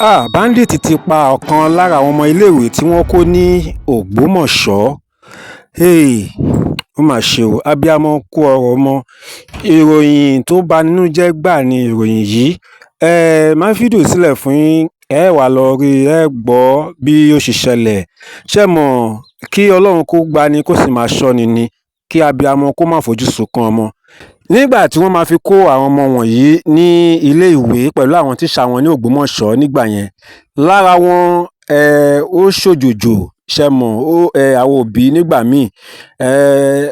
Bandit ti pa ọ̀kan lára àwọn ọmọ iléèwé tí wọ́n kó ní Ògbómọ̀ṣọ́. Ó mà ṣe o, abiyamo kú ọ̀rọ̀ ọmọ. Ìròyìn tó bani nínú jẹ́ gbà ni ìròyìn yìí. Máa fídíò sílẹ̀ fún yín, ẹ wá lọ rí ẹ gbọ́ bí ó ṣe ṣẹlẹ̀. Ṣé mọ̀ kí Ọlọ́run kó gbani kó sì máa ṣọ́ni ni, kí abiyamo kó má fojú sunkún ọmọ. Nígbà tí wọ́n máa fi kó àwọn ọmọ wọ̀nyí ní ilé ìwé pẹ̀lú àwọn tíṣà wọn ní Ògbómọ̀ṣọ́ nígbà yẹn, lára wọn ó ṣòjòjò. Ṣé mọ̀ àwọn òbí nígbà míì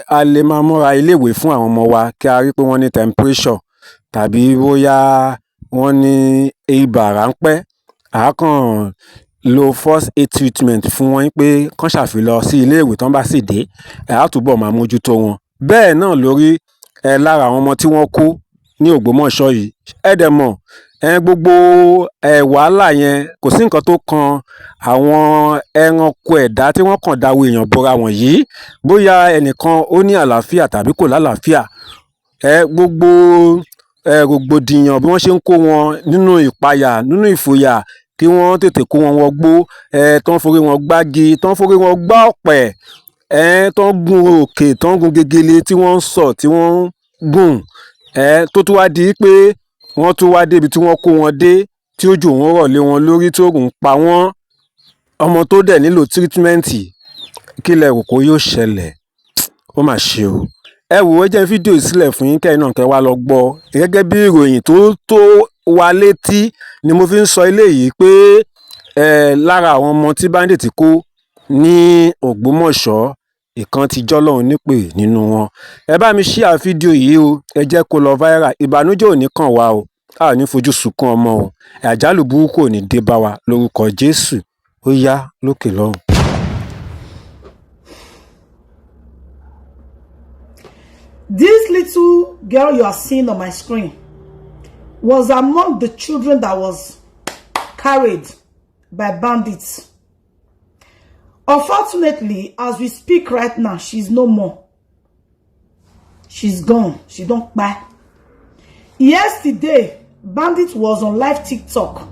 a lè máa múra iléèwé fún àwọn ọmọ wa kí a rí pé wọ́n ní temperature tàbí bóyá wọ́n ní ibà ráńpẹ́. A kàn lo first aid treatment fún wọn pé kán ṣàfi lọ sí iléèwé tán bá sì dé, a túbọ̀ máa mójútó wọn. Bẹ́ẹ̀ náà lórí lára àwọn ọmọ tí wọ́n kó ní Ògbómọ̀ṣọ́ yìí. Ẹ dẹ̀ mọ̀ gbogbo wàhálà yẹn kò sí nǹkan tó kan àwọn ẹranko ẹ̀dá tí wọ́n kàn dáwọ́ èèyàn bora wọ̀nyí. Bóyá ẹnìkan ó ní àlàáfíà tàbí kò lálàáfíà, gbogbo rògbòdìyàn bí wọ́n ṣe ń kó wọn nínú ìpayà, nínú ìfòyà, kí wọ́n tètè kó wọn wọgbó, tán forí wọn gbági, tán forí wọn gbá ọ̀pẹ̀, tán gun òkè, tán gun gegele, tí wọ́n ń sọ̀, tí wọ́n ń gùn, tó tún wá di pé wọ́n tún wá débi tí wọ́n kó wọn dé, tí òjò wọn rọ̀ lé wọn lórí, tí òòrùn pa wọ́n. Ọmọ tó dẹ̀ nílò tírítímẹ́ǹtì, kí lẹ rò kó yóò ṣẹlẹ̀? Ó mà ṣe o. Ẹ wò ó, jẹ́ fídíò sílẹ̀ fún yín kẹ́yìn náà kẹ́ wá lọ gbọ́. Gẹ́gẹ́ bí ìròyìn tó wá létí ni mo fi ń sọ eléyìí pé lára àwọn ọmọ tí bandit kó ní Ògbómọ̀ṣọ́, ìkan ti jọ́lọ́run nípè nínú wọn. Ẹ bá mi share fídíò yìí o, ẹ jẹ́ kó lọ viral. Ìbànújẹ́ ò ní kàn wá o, a ò ní fojú sunkún ọmọ o, àjálù burúkú ò ní dé bá wa lórúkọ Jésù. Ó yá lókè lọ́hùn. This little girl you are seeing on my screen was among the children that was carried by bandits. Unfortunately, as we speak right now, she's no more. She's gone. She don't buy. Yesterday, bandit was on live TikTok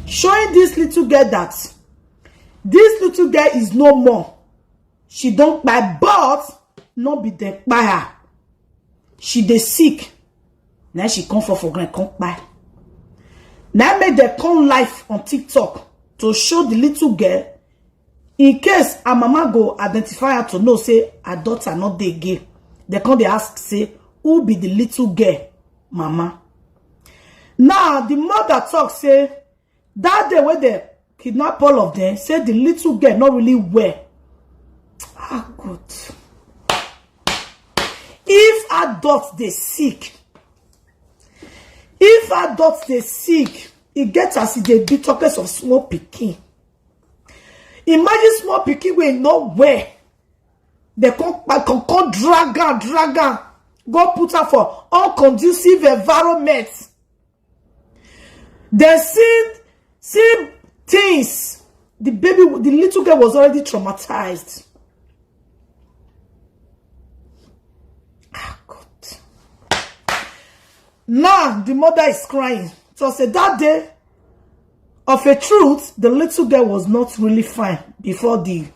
showing this little girl that this little girl is no more. She don't buy, but not be the buyer. She dey sick. Now she come for grand, come buy. Now make them come live on TikTok to show the little girl, in case her mama go identify her to know, say her daughter not dey gay. They come, they ask, say, who be the little girl, mama? Now, the mother talk, say, that day when they kidnap all of them, say the little girl not really well. Good. If adults they sick, it gets as if they be talkers of small pikin. Imagine small pikin wey no where they come drag her, go put her for unconducive environment. They see things. The little girl was already traumatized. God. Now the mother is crying. So say that day, of a truth, the little girl was not really fine before the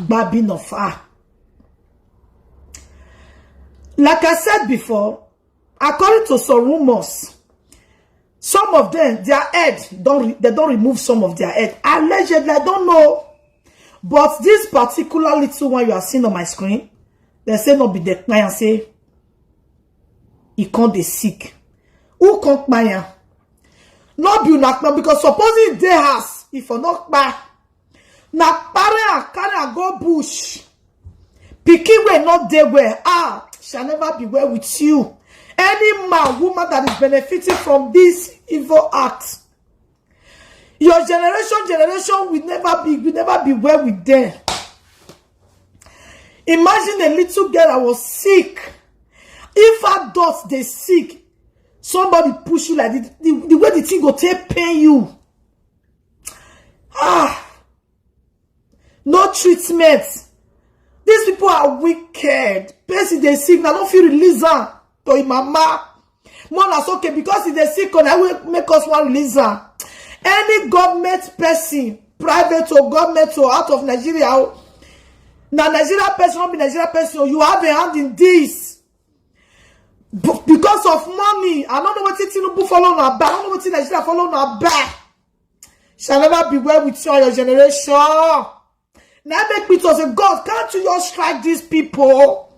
babbing of her. Like I said before, according to some rumors, some of them, their head, they don't remove some of their head. Allegedly, I don't know. But this particular little one you are seeing on my screen, they say not be the client, say, he can't be sick. Who can't buy? Not be not because supposing they has, if or not buy, na carry go bush. Pikin way not there where shall never be well with you. Any man, woman that is benefiting from this evil act, your generation will never be well with them. Imagine a little girl that was sick. If adults they sick, somebody push you like this, the way the thing go take pain you. No treatment. These people are wicked. Person they sick, now don't feel release her to him mama. More that's okay because if they sick, I will make us one release her. Any government person, private or government or out of Nigeria, now Nigeria person, not be Nigeria person, you have a hand in this. Because of money, I don't know what Tinubu follow now back. I don't know what Nigeria follow now back. Shall never be well with you and your generation. Now make me to say, God, can't you just strike these people?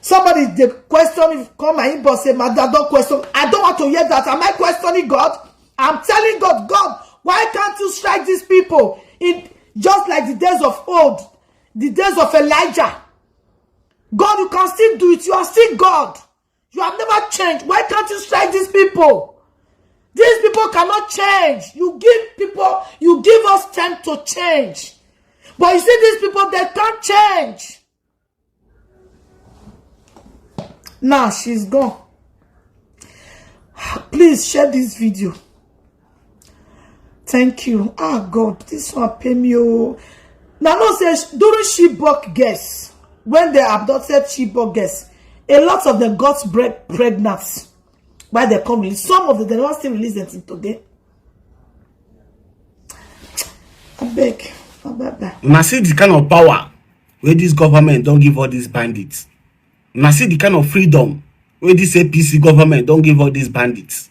Somebody they question me, come my inbox, say, my dad don't question. I don't want to hear that. Am I questioning God? I'm telling God, God, why can't you strike these people? Just like the days of old, the days of Elijah. God, you can still do it. You are still God. You have never changed. Why can't you strike these people? These people cannot change. You give us time to change. But you see these people, they can't change. Now she's gone. Please share this video. Thank you. Ah, God, this one pay me. Now, no say during Chibok girls, when they abducted Chibok girls, a lot of them got pregnant. Why they come release? Some of them, they don't still release them till today. I beg. Now see the kind of power where this government don't give all these bandits. Now see the kind of freedom where this APC government don't give all these bandits.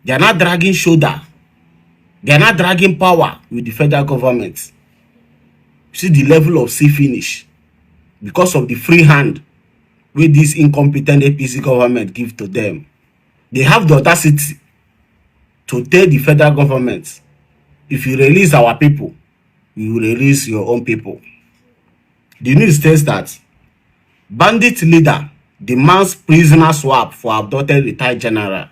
They are not dragging shoulder. They are not dragging power with the federal government. See the level of sea finish because of the free hand where this incompetent APC government give to them. They have the audacity to tell the federal government, if you release our people, you will release your own people. The news states that bandit leader demands prisoner swap for abducted retired general.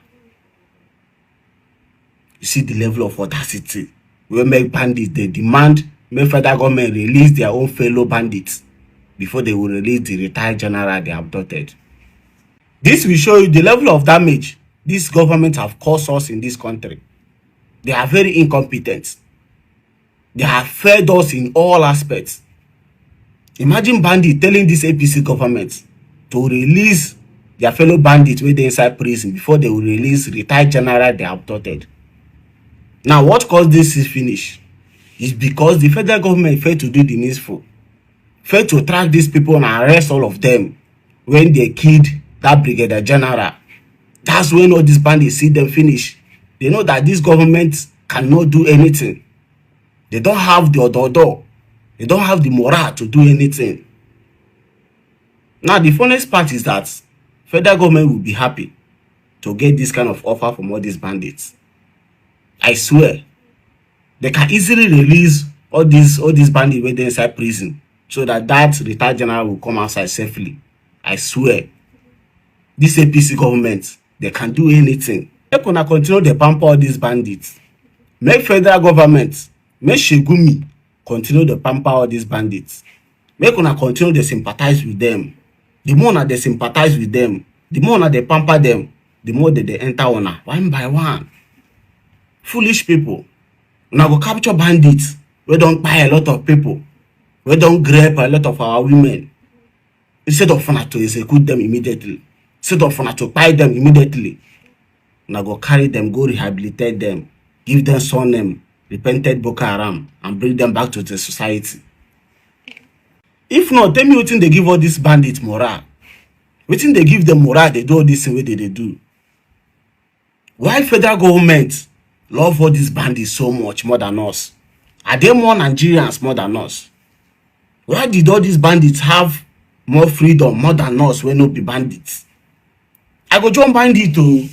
You see the level of audacity. We make bandits, they demand make federal government release their own fellow bandits before they will release the retired general they abducted. This will show you the level of damage this government have caused us in this country. They are very incompetent. They have failed us in all aspects. Imagine bandits telling this APC government to release their fellow bandits when they're inside prison before they will release retired general they abducted. Now, what caused this finish is because the federal government failed to do the needful, failed to track these people and arrest all of them when they killed that brigadier general. That's when all these bandits see them finish. They know that this government cannot do anything. They don't have the odor. They don't have the morale to do anything. Now, the funniest part is that federal government will be happy to get this kind of offer from all these bandits. I swear, they can easily release all these bandits when they're inside prison so that retired general will come outside safely. I swear, this APC government, they can do anything. They can continue to pamper all these bandits. Make federal government, make Shegumi continue to pamper all these bandits. Make una continue to sympathize with them. The more that they sympathize with them, the more that they pamper them, the more that they enter una one by one. Foolish people. Now go capture bandits. We don't buy a lot of people. We don't grape a lot of our women. Instead of fun to execute them immediately. Instead of fun to buy them immediately. Now go carry them, go rehabilitate them, give them surname, repented Boko Haram, and bring them back to the society. If not, tell me what they give all these bandits morale. What they give them morale, they do all this in way they do. Why federal government love all these bandits so much more than us? Are they more Nigerians more than us? Why did all these bandits have more freedom more than us when no be bandits? I go join bandit too.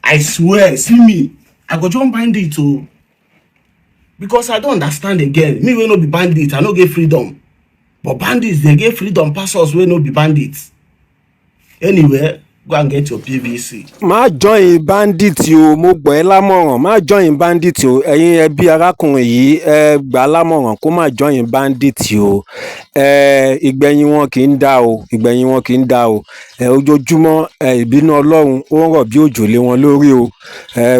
I swear, see me. I go join bandit too. Because I don't understand again. Me when no be bandits, I no get freedom. But bandits, they get freedom pass us when no be bandits. Anyway, go and get your PVC. Má join bandit o, mo gbọ́ ẹ́ lámọ̀ràn. Má join bandit o. Ẹ̀yin ẹbí arákùnrin yìí ẹ gbà lámọ̀ràn kó má join bandit o. Ìgbẹ̀yìn wọn kì í dá o. Ìgbẹ̀yìn wọn kì í dá o. Ojoojúmọ́ ìbínú Ọlọ́run ó ń rọ̀ bí òjò lé wọn lórí o.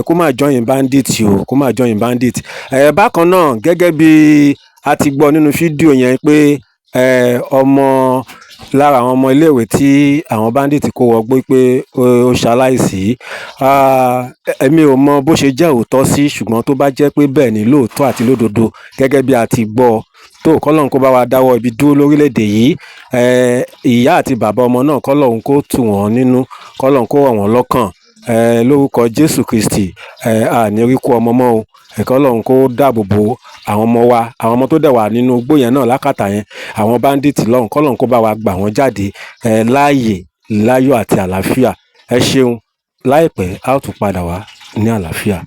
Kó má join bandit o. Kó má join bandit. Bákan náà gẹ́gẹ́ bí a ti gbọ́ nínú fídíò yẹn pé ọmọ lára àwọn ọmọ iléèwé tí àwọn bandit kó wọgbó pé ó ṣaláìsí. Èmi ò mọ bó ṣe jẹ́ òótọ́ sí, ṣùgbọ́n tó bá jẹ́ pé bẹ́ẹ̀ ni lóòótọ́ àti lódodo gẹ́gẹ́ bí a ti gbọ́ tó, kọ́lọ́hún kó bá wa dáwọ́ ibi dúró lórílẹ̀‐èdè yìí. Ìyá àti bàbá ọmọ náà kọ́lọ́hún kó tù wọ́n nínú, kọ́lọ́hún kó rọ̀ wọ́n lọ́kàn, lórúkọ Jésù Kristi. Àní rí kú ọmọ mọ́ o. Kọ́lọ́hún kó dáàbò bo àwọn ọmọ wa, àwọn ọmọ tó dẹ̀ wà nínú igbó yẹn náà lákàtà yẹn, àwọn bandit lọ́hùn, kọ́lọ́hún kó bá wa gbà wọ́n jáde láàyè, láyọ̀ àti àlàáfíà. Ẹ ṣeun. Láìpẹ́ a ó tún padà wá ní àlàáfíà.